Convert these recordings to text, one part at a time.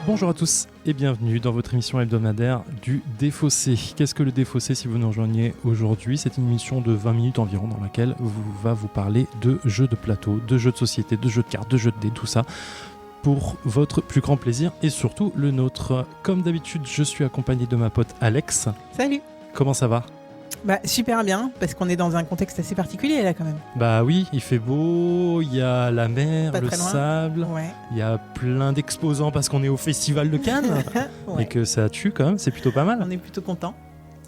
Bonjour à tous et bienvenue dans votre émission hebdomadaire du Défaussé. Qu'est-ce que le Défaussé si vous nous rejoignez aujourd'hui ? C'est une émission de 20 minutes environ dans laquelle va vous parler de jeux de plateau, de jeux de société, de jeux de cartes, de jeux de dés, tout ça pour votre plus grand plaisir et surtout le nôtre. Comme d'habitude, je suis accompagné de ma pote Alex. Salut. Comment ça va ? Super bien, parce qu'on est dans un contexte assez particulier là quand même. Bah oui, il fait beau, il y a la mer, Pas le très loin. sable, Ouais. il y a plein d'exposants parce qu'on est au Festival de Cannes Ouais. et que ça tue quand même, c'est plutôt pas mal. On est plutôt content.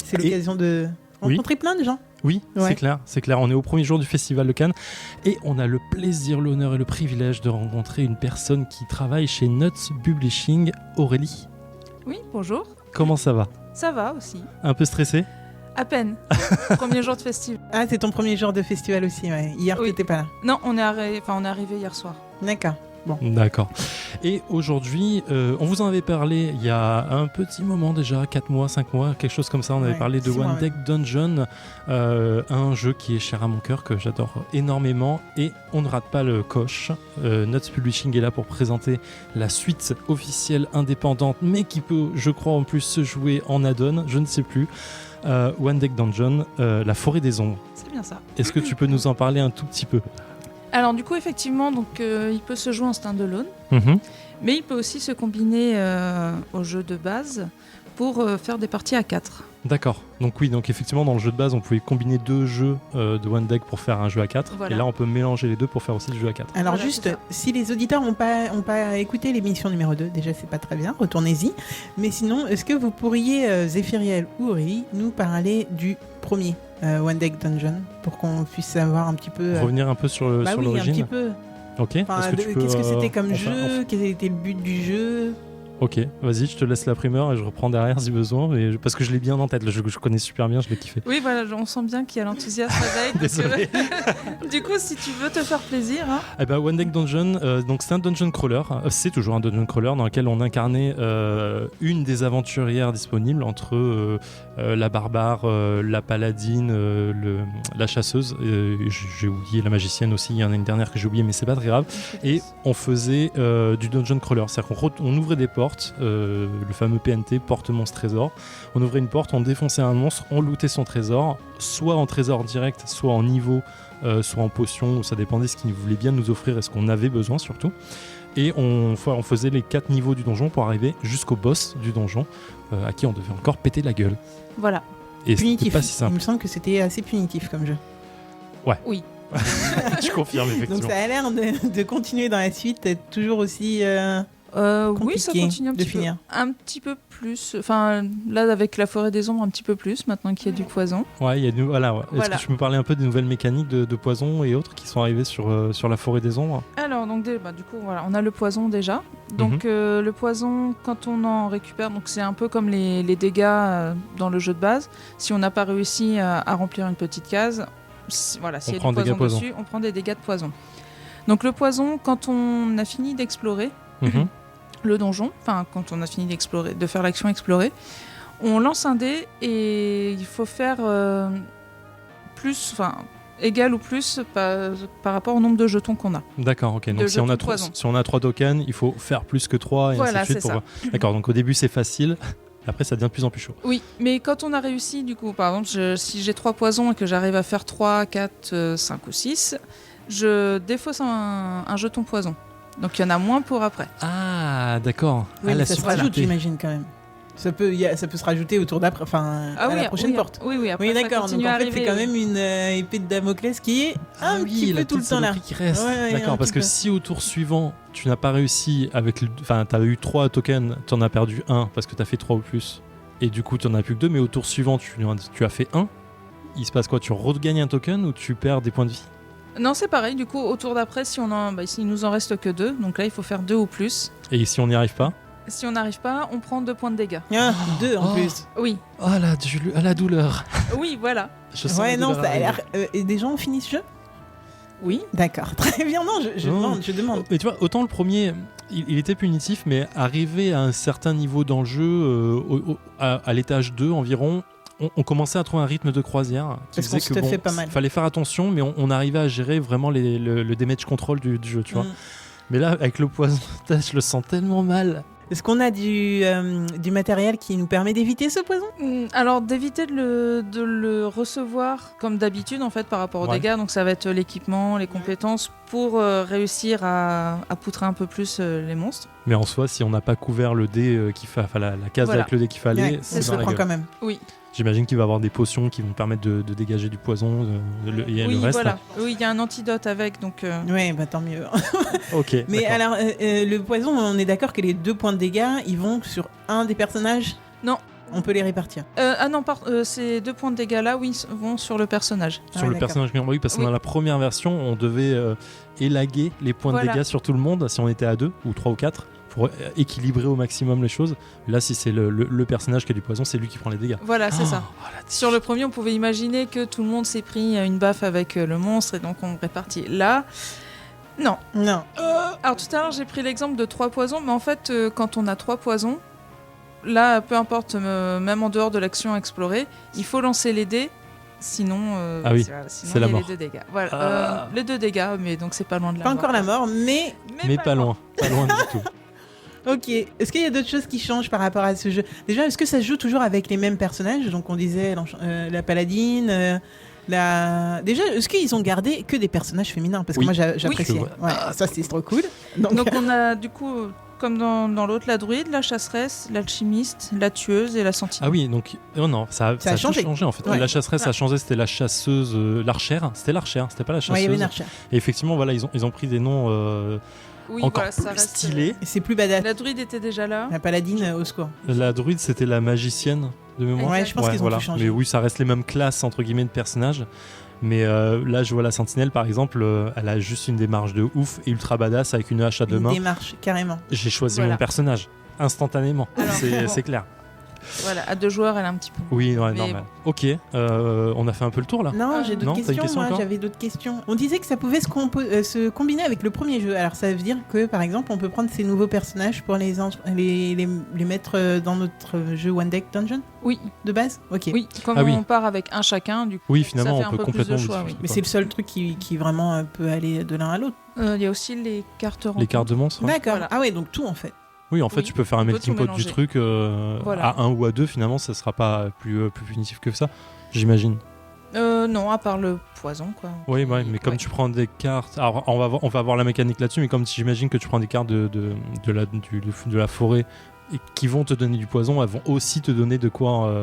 C'est Et- l'occasion de rencontrer plein de gens. Oui, Ouais. c'est clair. On est au premier jour du Festival de Cannes et on a le plaisir, l'honneur et le privilège de rencontrer une personne qui travaille chez Nuts Publishing, Aurélie. Oui, bonjour. Comment ça va ? Ça va aussi. Un peu stressé ? À peine. Premier jour de festival. Ah, c'est ton premier jour de festival aussi, ouais. Hier, Oui. t'étais pas là. Non, on est arrivé hier soir. D'accord. D'accord. Et aujourd'hui, on vous en avait parlé il y a un petit moment déjà, 4 mois, 5 mois, quelque chose comme ça. On avait Ouais, parlé de 6 mois, One Deck Dungeon, un jeu qui est cher à mon cœur, que j'adore énormément. Et on ne rate pas le coche. Nuts Publishing est là pour présenter la suite officielle indépendante, mais qui peut, je crois, en plus se jouer en add-on, je ne sais plus. One Deck Dungeon, la forêt des ombres. C'est bien ça. Est-ce que tu peux nous en parler un tout petit peu ? Alors du coup, effectivement, il peut se jouer en stand-alone, Mhm. mais il peut aussi se combiner au jeu de base pour faire des parties à 4. D'accord. Donc effectivement dans le jeu de base on pouvait combiner 2 jeux de One Deck pour faire un jeu à 4 Voilà. et là on peut mélanger les deux pour faire aussi le jeu à 4. Alors Voilà, juste, c'est ça. si les auditeurs n'ont pas écouté l'émission numéro 2, déjà c'est pas très bien, retournez-y. Mais sinon, est-ce que vous pourriez, Zéphiriel ou Aurélie, nous parler du premier One Deck Dungeon pour qu'on puisse savoir un petit peu... Revenir un peu sur oui, un l'origine. petit peu. Ok. Enfin, Est-ce que tu peux, qu'est-ce que c'était comme enfin, jeu, quel était le but du jeu. Ok, vas-y, je te laisse la primeur et je reprends derrière si besoin, parce que je l'ai bien en tête, je connais super bien, je l'ai kiffé. Oui, voilà, on sent bien qu'il y a l'enthousiasme avec. Désolé. Du coup, si tu veux te faire plaisir, hein, Eh ben, One Deck Dungeon, donc c'est un dungeon crawler, c'est toujours un dungeon crawler dans lequel on incarnait une des aventurières disponibles entre la barbare, la paladine, la chasseuse, j'ai oublié la magicienne aussi, il y en a une dernière que j'ai oubliée mais c'est pas très grave, et on faisait du dungeon crawler, c'est-à-dire qu'on ouvrait des portes, le fameux PNT, porte monstre trésor, on ouvrait une porte, on défonçait un monstre, on lootait son trésor, soit en trésor direct, soit en niveau, soit en potion, ça dépendait ce qu'il voulait bien nous offrir et ce qu'on avait besoin surtout. Et on faisait les 4 niveaux du donjon pour arriver jusqu'au boss du donjon, à qui on devait encore péter la gueule. voilà. Et c'était Punitif. pas si Il simple. me semble que c'était assez punitif comme jeu. Oui. Je confirme Donc effectivement. ça a l'air de continuer dans la suite, d'être toujours aussi... Oui, ça compliqué continue un de petit peu. finir. Un petit peu plus. Enfin, là, avec la forêt des ombres, un petit peu plus, maintenant qu'il y a du poison. Ouais, il y a voilà. Ouais. Est-ce Voilà. que tu me parlais un peu des nouvelles mécaniques de poison et autres qui sont arrivées sur la forêt des ombres ? Alors, donc, du coup, voilà, on a le poison déjà. Donc, le poison, quand on en récupère, donc c'est un peu comme les dégâts dans le jeu de base. Si on n'a pas réussi à remplir une petite case, voilà, s'il y a prend du des dégâts poison poison. dessus, on prend des dégâts de poison. Donc, le poison, quand on a fini d'explorer Mhm. le donjon, enfin, quand on a fini d'explorer, de faire l'action explorer, on lance un dé et il faut faire plus, enfin, égal ou plus par rapport au nombre de jetons qu'on a. D'accord, ok. De Donc si on, jetons a de poison. si on a 3 tokens, il faut faire plus que 3 et Voilà, ainsi de suite. c'est ça. D'accord, donc au début c'est facile, après ça devient de plus en plus chaud. Oui, mais quand on a réussi, du coup, par exemple, si j'ai 3 poisons et que j'arrive à faire 3, 4, 5 ou 6, je défausse un jeton poison. Donc il y en a moins pour après. Ah, d'accord. Oui, Ah, mais la ça se subtilité. rajoute, j'imagine, quand même. Ça peut se rajouter autour d'après, enfin, à la prochaine porte. Oui, après, Oui, ça d'accord. Donc continue en à fait, c'est arriver, quand oui. même une épée de Damoclès qui est un petit peu tout le temps là. Qui reste. Ouais, D'accord, un parce petit que peu. si au tour suivant tu n'as pas réussi enfin t'as eu 3 tokens, tu en as perdu 1 parce que t'as fait 3 ou plus, et du coup tu n'en as plus que 2, mais au tour suivant tu as fait 1, il se passe quoi ? Tu regagnes un token ou tu perds des points de vie ? Non, c'est pareil. Du coup, au tour d'après, s'il nous en reste que 2, donc là, il faut faire 2 ou plus. Et si on n'y arrive pas ? Si on n'arrive pas, on prend 2 points de dégâts. Ah, 2 en Oh. plus. Oui, Oh la douleur. oui, voilà. Je sens Ouais, la non, douleur ça a arriver. l'air. Et des gens ont fini ce jeu ? Oui. D'accord, très bien. Non, je Non. demande. Mais tu vois, autant le premier, il était punitif, mais arrivé à un certain niveau dans le jeu, à l'étage 2 environ, on commençait à trouver un rythme de croisière qui Parce qu'on faisait se que fait pas mal. fallait faire attention, mais on arrivait à gérer vraiment le damage control du jeu, tu vois. Mm. Mais là, avec le poison, je le sens tellement mal. Est-ce qu'on a du matériel qui nous permet d'éviter ce poison? Alors d'éviter de le recevoir comme d'habitude en fait par rapport aux Ouais. dégâts, donc ça va être l'équipement, les compétences pour réussir à poutrer un peu plus les monstres. Mais en soi, si on n'a pas couvert le dé la case Voilà. avec le dé qu'il fallait, Ouais, c'est ça se dans la prend gueule. quand même. Oui, J'imagine qu'il va y avoir des potions qui vont permettre de dégager du poison et oui, le reste. voilà. Oui, il y a un antidote avec, donc Ouais, bah tant mieux. Ok. Mais d'accord. alors, le poison, on est d'accord que les 2 points de dégâts, ils vont sur un des personnages? Non. On peut les répartir. ah non, ces 2 points de dégâts là, oui, vont sur le personnage. Sur Ah, le d'accord. personnage, oui, parce que Oui. dans la première version, on devait élaguer les points de Voilà. dégâts sur tout le monde si on était à 2 ou 3 ou 4 pour équilibrer au maximum les choses. Là, si c'est le personnage qui a du poison, c'est lui qui prend les dégâts. Voilà, c'est ça. Oh, la Sur le premier, on pouvait imaginer que tout le monde s'est pris une baffe avec le monstre et donc on répartit. Là, non. Non. Alors tout à l'heure, j'ai pris l'exemple de 3 poisons, mais en fait, quand on a 3 poisons, là, peu importe, même en dehors de l'action explorée, il faut lancer les dés, sinon, Ah oui, sinon c'est il y la a mort. les 2 dégâts. Voilà, Ah. les 2 dégâts, mais donc c'est pas loin de la Pas mort. encore la mort, mais Mais pas loin, pas loin du tout. ok. Est-ce qu'il y a d'autres choses qui changent par rapport à ce jeu? Déjà, est-ce que ça se joue toujours avec les mêmes personnages? Donc on disait la paladine, Déjà, est-ce qu'ils ont gardé que des personnages féminins? Parce que Oui. moi j'appréciais. Oui. Ouais, ça c'est trop cool. Donc, Donc on a du coup, comme dans l'autre, la druide, la chasseresse, l'alchimiste, la tueuse et la sentinelle. Ah oui, donc oh non, ça a Ça a tout changé. changé en fait. Ouais. La chasseresse a changé, c'était la chasseuse, l'archère. C'était l'archère, c'était pas la chasseuse. ouais, il y avait une archère. Et effectivement, voilà, ils ont pris des noms Oui, encore voilà, ça plus reste, stylés. Et c'est plus badass. La druide était déjà là. La paladine, au secours. La druide, c'était la magicienne de mémoire. Ouais, je pense qu'ils ont voilà. tout changé. Mais oui, ça reste les mêmes classes entre guillemets de personnages. Mais là, je vois la sentinelle par exemple, elle a juste une démarche de ouf et ultra badass avec une hache à deux Une mains. démarche, carrément. J'ai choisi Voilà. mon personnage instantanément. Alors, C'est clair. Voilà, à 2 joueurs, elle a un petit peu. Oui, ouais, Mais normal. Ok, on a fait un peu le tour là. Non, j'ai d'autres non, t'as une questions. question Moi, encore j'avais d'autres questions. On disait que ça pouvait se combiner avec le premier jeu. Alors, ça veut dire que, par exemple, on peut prendre ces nouveaux personnages pour les mettre dans notre jeu One Deck Dungeon Oui, de base. Ok. oui. Comme Ah oui. on part avec un chacun, du coup. Oui, finalement, ça fait on un peut peu plus complètement de choix, modifier, Mais quoi. c'est le seul truc qui vraiment peut aller de l'un à l'autre. Il y a aussi les cartes Les cartes de monstres. Ouais. D'accord. Voilà. Ah ouais, donc tout en fait. Oui, en fait, Oui, tu peux faire un on peut melting tout pot du mélanger. truc Voilà. à 1 ou à 2, finalement, ça sera pas plus punitif que ça, j'imagine. Non, à part le poison, quoi. Oui, ouais, mais comme Ouais. tu prends des cartes. Alors, on va avoir la mécanique là-dessus, mais comme j'imagine que tu prends des cartes de la forêt et qui vont te donner du poison, elles vont aussi te donner de quoi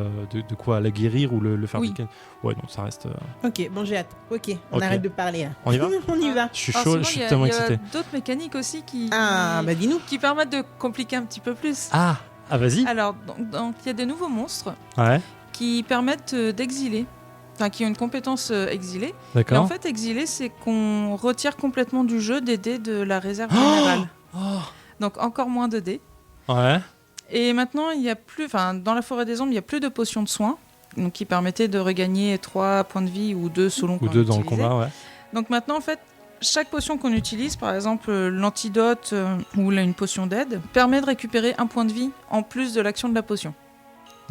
la guérir ou le faire Oui. piquer. Ouais, donc ça reste. Ok, bon, j'ai hâte. Ok, on Ok. arrête de parler là. On y va On y va. Je suis Alors, chaud, sinon, je suis il y a- tellement il y a excité. d'autres mécaniques aussi Ah, bah dis-nous. qui permettent de compliquer un petit peu plus. Ah, vas-y. Alors, donc, il y a des nouveaux monstres Ouais, qui permettent d'exiler. Enfin, qui ont une compétence exilée. Et en d'accord. fait, exiler, c'est qu'on retire complètement du jeu des dés de la réserve générale. Donc, encore moins de dés. Ouais, Et maintenant, il y a plus, enfin, dans la forêt des ombres, il n'y a plus de potions de soins, donc qui permettaient de regagner 3 points de vie ou 2 selon ou qu'on 2 dans le utilisait. combat, ouais. Donc maintenant, en fait, chaque potion qu'on utilise, par exemple l'antidote ou là, une potion d'aide, permet de récupérer 1 point de vie en plus de l'action de la potion.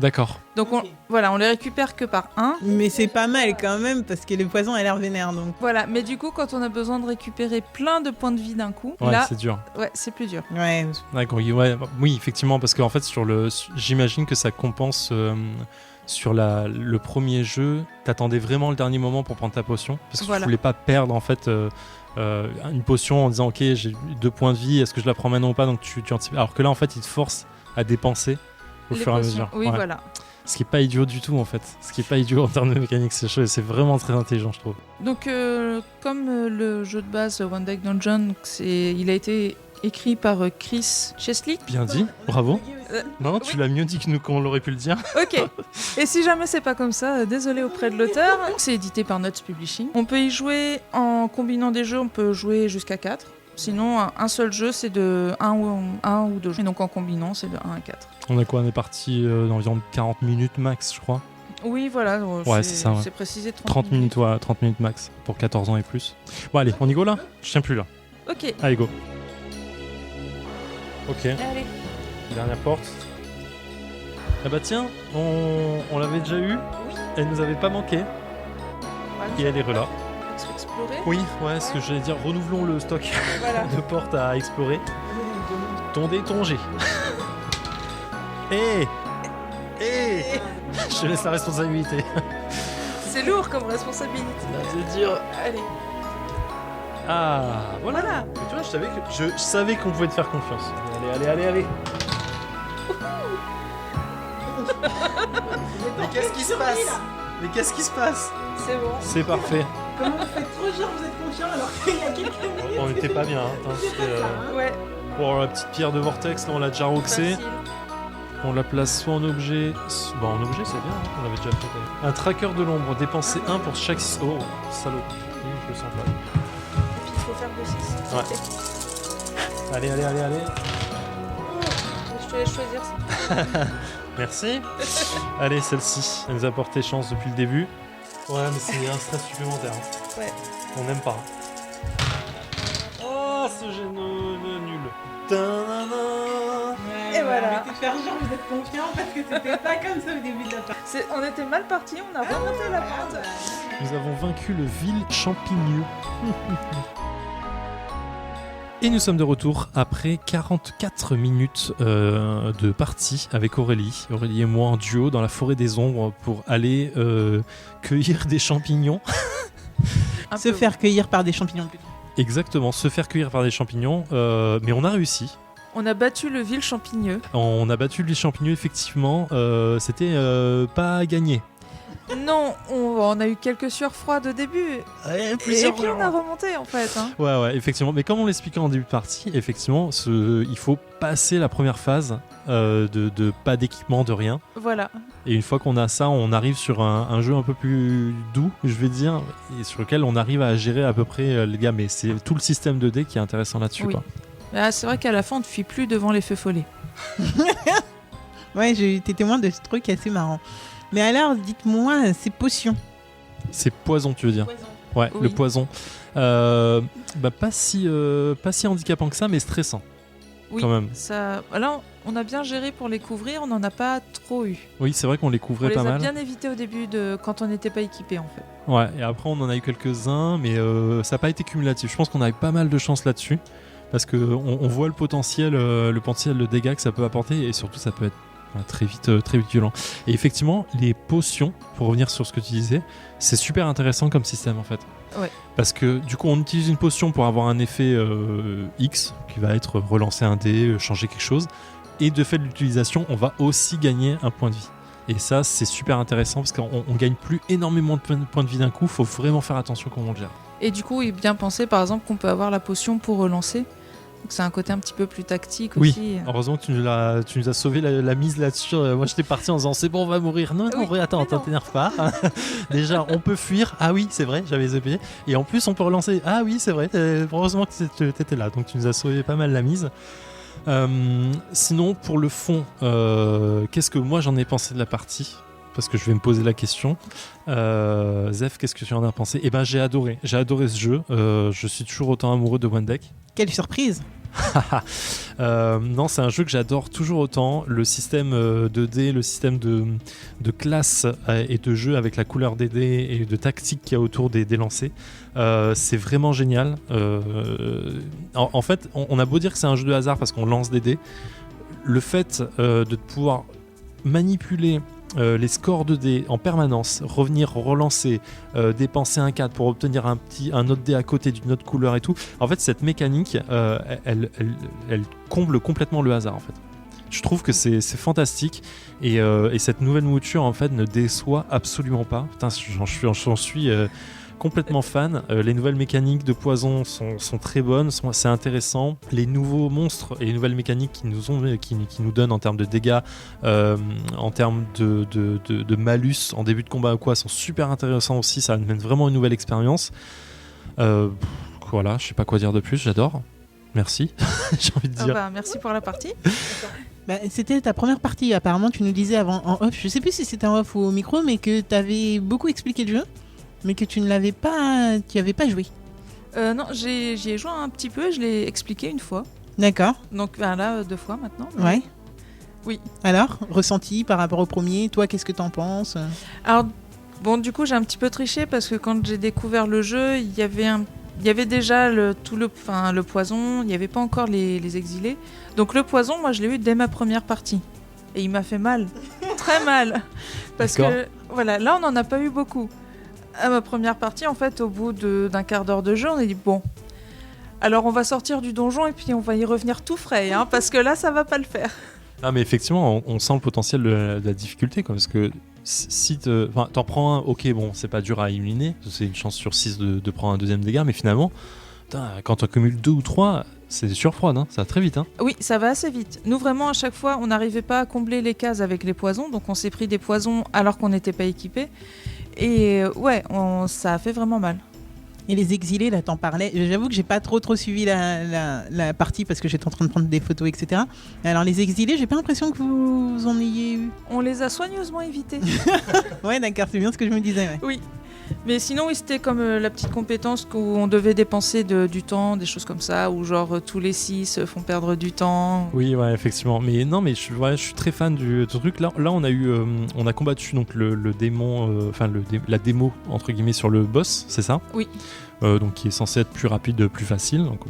D'accord. Donc Ok. voilà, on les récupère que par 1. Mais c'est pas mal quand même parce que le poison a l'air vénère donc. Voilà, mais du coup, quand on a besoin de récupérer plein de points de vie d'un coup, Ouais, là, c'est dur. ouais, c'est plus dur. Ouais. D'accord, oui, effectivement, parce qu'en fait, j'imagine que ça compense sur le premier jeu. T'attendais vraiment le dernier moment pour prendre ta potion, parce que Voilà. tu voulais pas perdre en fait une potion en disant ok, j'ai 2 points de vie, est-ce que je la prends maintenant ou pas, donc tu anticipes. Alors que là, en fait, il te force à dépenser au Les fur et à potions, mesure. oui, Ouais. voilà. Ce qui est pas idiot du tout en fait. Ce qui est pas idiot en termes de mécanique, c'est vraiment très intelligent, je trouve. Donc, comme le jeu de base One Deck Dungeon, il a été écrit par Chris Chesley. Bien dit, bravo. Euh, Non, tu l'as mieux dit que nous qu'on l'aurait pu le dire. Ok. Et si jamais c'est pas comme ça, désolé auprès de l'auteur. C'est édité par Nuts Publishing. On peut y jouer en combinant des jeux, on peut jouer jusqu'à 4. Sinon, un seul jeu, c'est de 1 ou 2 jeux. Et donc en combinant, c'est de 1 à 4. On a quoi? On est parti d'environ 40 minutes max, je crois. Oui, voilà. Ouais, c'est ça, ouais. C'est précisé 30 minutes, ouais, 30 minutes max pour 14 ans et plus. Bon, allez, on y go là? Je tiens plus là. Ok. Allez, go. Ok, Allez. dernière porte. Ah bah tiens, on l'avait déjà eu. Oui. Elle nous avait pas manqué. Et elle est là. Explorer. Oui, ouais, ce que j'allais dire, renouvelons le stock Voilà. de portes à explorer. Ton dé, ton G. Je te laisse la responsabilité. C'est lourd comme responsabilité. C'est dur. Allez. Ah, voilà. Mais tu vois, je savais qu'on pouvait te faire confiance. Allez. Mais qu'est-ce qui se passe C'est bon. C'est parfait. Comment vous faites trop genre vous êtes confiant alors qu'il y a quelques minutes? On n'était pas bien. Ouais. Pour la petite pierre de vortex, là, on l'a déjà roxé. Facile. On la place soit en objet. Bon, en objet, c'est bien, hein, on l'avait déjà fait. Un tracker de l'ombre, dépenser 1 pour chaque. Oh, salaud. Je le sens pas. Puis il faut faire 2-6. Ouais. Allez. Je te laisse choisir ça. Merci. Allez, celle-ci, elle nous a porté chance depuis le début. Ouais, mais c'est un stress supplémentaire. Hein. Ouais. On n'aime pas. Oh, ce jeu nul. Ta-da-da. Et voilà. Arrêtez de faire genre vous êtes confiant parce que c'était pas comme ça au début de la partie. On était mal parti, on a remonté la pente. Nous avons vaincu le vil champignon. Et nous sommes de retour après 44 minutes de partie avec Aurélie. Aurélie et moi en duo dans la forêt des ombres pour aller cueillir des champignons. Se faire cueillir par des champignons plutôt. Exactement, se faire cueillir par des champignons. Mais on a réussi. On a battu le vil champigneux. On a battu le champignon, effectivement. C'était pas gagné. Non, on a eu quelques sueurs froides au début. Et puis on a remonté en fait. Hein. Ouais, effectivement. Mais comme on l'expliquait en début de partie, effectivement, il faut passer la première phase de pas d'équipement, de rien. Voilà. Et une fois qu'on a ça, on arrive sur un jeu un peu plus doux, je vais dire, et sur lequel on arrive à gérer à peu près les gars. Mais c'est tout le système 2D qui est intéressant là-dessus. Oui. Quoi. Ah, c'est vrai qu'à la fin, on ne fuit plus devant les feux follets. Ouais, j'ai été témoin de ce truc assez marrant. Mais alors, dites-moi, ces potions. C'est poison, tu veux dire? Ouais, Oui. le poison. Pas si handicapant que ça, mais stressant. Oui, Quand même. ça. Alors, on a bien géré pour les couvrir, on n'en a pas trop eu. Oui, c'est vrai qu'on les On couvrait les pas a mal. bien évités au début quand on n'était pas équipé en fait. Ouais, et après on en a eu quelques-uns, mais ça n'a pas été cumulatif. Je pense qu'on a eu pas mal de chance là-dessus, parce qu'on voit le potentiel de dégâts que ça peut apporter, et surtout ça peut être très vite violent. Et effectivement, les potions, pour revenir sur ce que tu disais, c'est super intéressant comme système en fait. Ouais. Parce que du coup on utilise une potion pour avoir un effet X, qui va être relancer un dé, changer quelque chose, et de fait de l'utilisation, on va aussi gagner un point de vie. Et ça, c'est super intéressant parce qu'on gagne plus énormément de points de vie d'un coup. Faut vraiment faire attention comment on le gère. Et du coup, il est bien pensé par exemple qu'on peut avoir la potion pour relancer. Donc c'est un côté un petit peu plus tactique Oui, aussi. heureusement que tu nous as sauvé la mise là-dessus. Moi, j'étais parti en disant c'est bon, on va mourir. Non, Oui, attends, mais non. t'énerve pas. Déjà, on peut fuir. Ah oui, c'est vrai, j'avais zappé. Et en plus, on peut relancer. Ah oui, c'est vrai. Heureusement que t'étais là. Donc, tu nous as sauvé pas mal la mise. Sinon, pour le fond, qu'est-ce que moi j'en ai pensé de la partie? Parce que je vais me poser la question. Zef, qu'est-ce que tu en as pensé? Eh ben, j'ai adoré ce jeu. Je suis toujours autant amoureux de One Deck. Quelle surprise! Non, c'est un jeu que j'adore toujours autant. Le système 2D, le système de classe et de jeu avec la couleur des dés et de tactique qu'il y a autour des lancers, c'est vraiment génial. En fait, on a beau dire que c'est un jeu de hasard parce qu'on lance des dés, le fait de pouvoir manipuler les scores de dés en permanence, revenir relancer, dépenser un 4 pour obtenir un autre dé à côté d'une autre couleur et tout. En fait, cette mécanique, elle comble complètement le hasard en fait. Je trouve que c'est fantastique et cette nouvelle mouture en fait ne déçoit absolument pas. Putain, j'en suis complètement fan. Les nouvelles mécaniques de poison sont très bonnes, c'est intéressant. Les nouveaux monstres et les nouvelles mécaniques qui nous donnent en termes de dégâts, en termes de malus en début de combat ou quoi, sont super intéressants aussi. Ça amène vraiment une nouvelle expérience. Voilà, je sais pas quoi dire de plus, j'adore. Merci, j'ai envie de dire. Merci pour la partie. C'était ta première partie, apparemment tu nous disais avant en off, je sais plus si c'était en off ou au micro, mais que tu avais beaucoup expliqué le jeu, mais que tu n'avais pas joué. Non, j'y ai joué un petit peu, je l'ai expliqué une fois. D'accord. Donc là, 2 fois maintenant. Mais... Ouais. Oui. Alors, ressenti par rapport au premier, toi qu'est-ce que t'en penses? Alors, bon, du coup j'ai un petit peu triché parce que quand j'ai découvert le jeu, il y avait déjà le poison, il n'y avait pas encore les exilés. Donc le poison, moi je l'ai eu dès ma première partie. Et il m'a fait mal, très mal. Parce D'accord. que, voilà, là, on n'en a pas eu beaucoup. À ma première partie, en fait, au bout d'un quart d'heure de jeu, on a dit, bon, alors on va sortir du donjon et puis on va y revenir tout frais, hein, parce que là, ça va pas le faire. Ah, mais effectivement, on sent le potentiel de la difficulté, quoi, parce que si t'en prends un, ok, bon, c'est pas dur à éliminer, c'est une chance sur 6 de prendre un deuxième dégât, mais finalement, putain, quand tu accumules 2 ou 3, c'est des surfroides, hein, ça va très vite. Hein. Oui, ça va assez vite. Nous, vraiment, à chaque fois, on n'arrivait pas à combler les cases avec les poisons, donc on s'est pris des poisons alors qu'on n'était pas équipé. Et ouais, ça a fait vraiment mal. Et les exilés, là, t'en parlais. J'avoue que j'ai pas trop suivi la partie parce que j'étais en train de prendre des photos, etc. Alors, les exilés, j'ai pas l'impression que vous en ayez eu. On les a soigneusement évités. Ouais, d'accord, c'est bien ce que je me disais. Ouais. Oui. Mais sinon, oui, c'était comme la petite compétence où on devait dépenser du temps, des choses comme ça, où genre tous les 6 font perdre du temps. Oui, ouais, effectivement. Mais non, mais je suis très fan du truc. Là, on a combattu donc le démon, la démo entre guillemets sur le boss, c'est ça ? Oui. Donc qui est censé être plus rapide, plus facile. Donc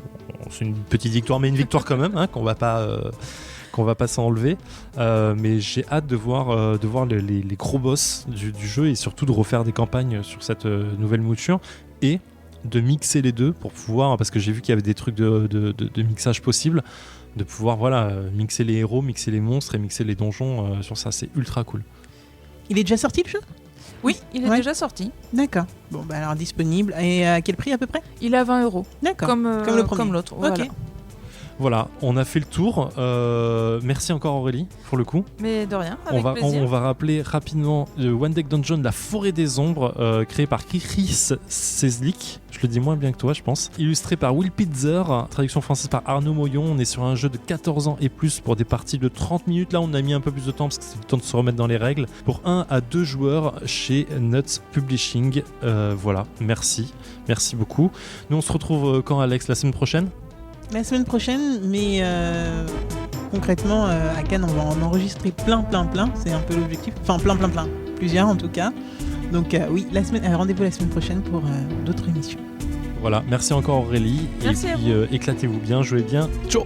c'est une petite victoire, mais une victoire quand même, hein, qu'on va pas s'enlever. Mais j'ai hâte de voir les gros boss du jeu et surtout de refaire des campagnes sur cette nouvelle mouture et de mixer les deux pour pouvoir, parce que j'ai vu qu'il y avait des trucs de mixage possible, de pouvoir mixer les héros, mixer les monstres et mixer les donjons sur ça. C'est ultra cool. Il est déjà sorti le jeu ? Oui, il est Ouais. déjà sorti. D'accord. Bon, bah alors disponible. Et à quel prix à peu près ? Il est à 20 €. D'accord. Comme le premier. comme l'autre. Ok. Voilà. Voilà, on a fait le tour. Merci encore Aurélie pour le coup. Mais de rien, avec plaisir. On va rappeler rapidement le One Deck Dungeon, la forêt des ombres, créé par Chris Ceslik. Je le dis moins bien que toi, je pense. Illustré par Will Pitzer, traduction française par Arnaud Moyon. On est sur un jeu de 14 ans et plus pour des parties de 30 minutes. Là, on a mis un peu plus de temps parce que c'est le temps de se remettre dans les règles. Pour 1 à 2 joueurs chez Nuts Publishing. Voilà, merci beaucoup. Nous, on se retrouve quand, Alex, la semaine prochaine ? La semaine prochaine, mais concrètement, à Cannes, on va en enregistrer plein. C'est un peu l'objectif. Enfin, plein. Plusieurs en tout cas. Donc oui, rendez-vous la semaine prochaine pour d'autres émissions. Voilà, merci encore Aurélie. Merci et à puis éclatez-vous bien, jouez bien. Ciao.